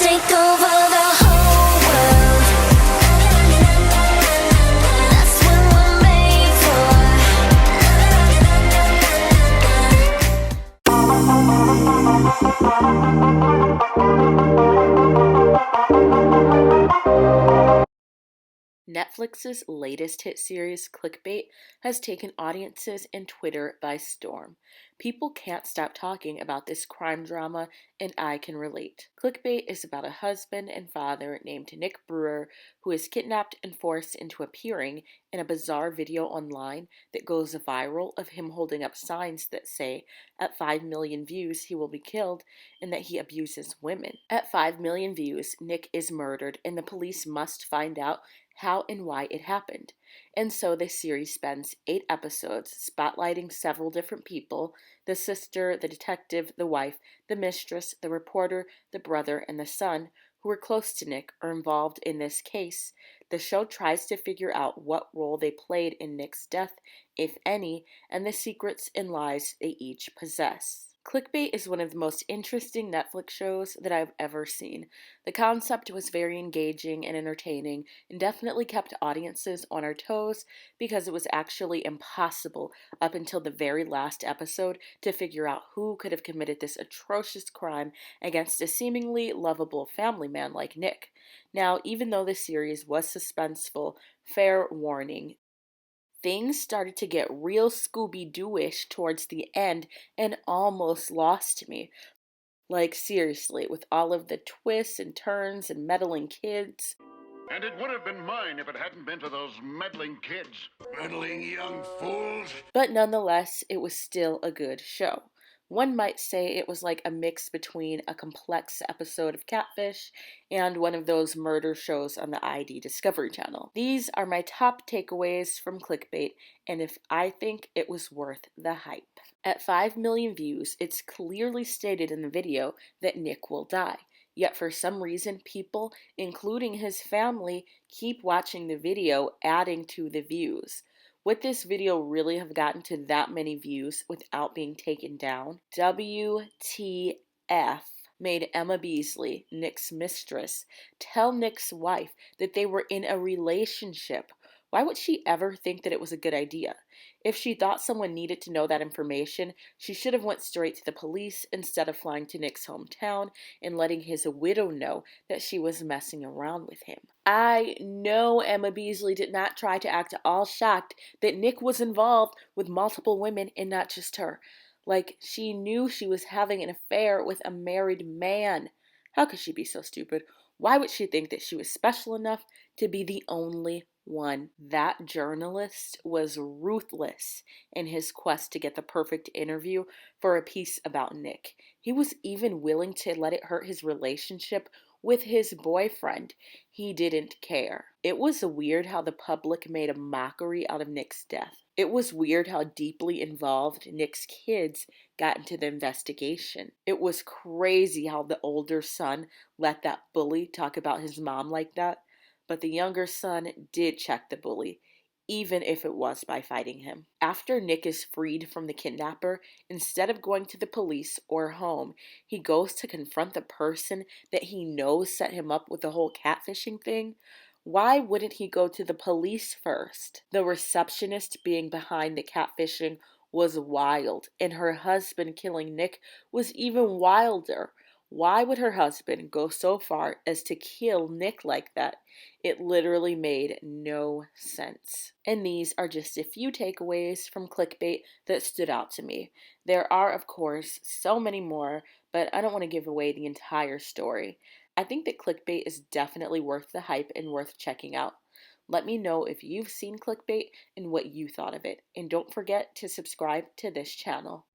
take over the whole world. That's what we're made for. Netflix's latest hit series, Clickbait, has taken audiences and Twitter by storm. People can't stop talking about this crime drama, and I can relate. Clickbait is about a husband and father named Nick Brewer who is kidnapped and forced into appearing in a bizarre video online that goes viral of him holding up signs that say, at 5 million views, he will be killed, and that he abuses women. At 5 million views, Nick is murdered, and the police must find out how and why it happened. And so the series spends 8 episodes spotlighting several different people: the sister, the detective, the wife, the mistress, the reporter, the brother, and the son, who were close to Nick or involved in this case. The show tries to figure out what role they played in Nick's death, if any, and the secrets and lies they each possess. Clickbait is one of the most interesting Netflix shows that I've ever seen. The concept was very engaging and entertaining, and definitely kept audiences on our toes because it was actually impossible up until the very last episode to figure out who could have committed this atrocious crime against a seemingly lovable family man like Nick. Now, even though the series was suspenseful, fair warning, things started to get real Scooby-Doo-ish towards the end and almost lost me. Like, seriously, with all of the twists and turns and meddling kids. And it would have been mine if it hadn't been for those meddling kids. Meddling young fools. But nonetheless, it was still a good show. One might say it was like a mix between a complex episode of Catfish and one of those murder shows on the ID Discovery Channel. These are my top takeaways from Clickbait, and if I think it was worth the hype. At 5 million views, it's clearly stated in the video that Nick will die. Yet for some reason, people, including his family, keep watching the video, adding to the views. Would this video really have gotten to that many views without being taken down? WTF made Emma Beasley, Nick's mistress, tell Nick's wife that they were in a relationship. Why would she ever think that it was a good idea? If she thought someone needed to know that information, she should have went straight to the police instead of flying to Nick's hometown and letting his widow know that she was messing around with him. I know Emma Beasley did not try to act all shocked that Nick was involved with multiple women and not just her. Like, she knew she was having an affair with a married man. How could she be so stupid? Why would she think that she was special enough to be the only one? That journalist was ruthless in his quest to get the perfect interview for a piece about Nick. He was even willing to let it hurt his relationship with his boyfriend. He didn't care. It was weird how the public made a mockery out of Nick's death. It was weird how deeply involved Nick's kids got into the investigation. It was crazy how the older son let that bully talk about his mom like that. But the younger son did check the bully, even if it was by fighting him. After Nick is freed from the kidnapper, instead of going to the police or home, he goes to confront the person that he knows set him up with the whole catfishing thing. Why wouldn't he go to the police first? The receptionist being behind the catfishing was wild, and her husband killing Nick was even wilder. Why would her husband go so far as to kill Nick like that? It literally made no sense. And these are just a few takeaways from Clickbait that stood out to me. There are, of course, so many more, but I don't want to give away the entire story. I think that Clickbait is definitely worth the hype and worth checking out. Let me know if you've seen Clickbait and what you thought of it. And don't forget to subscribe to this channel.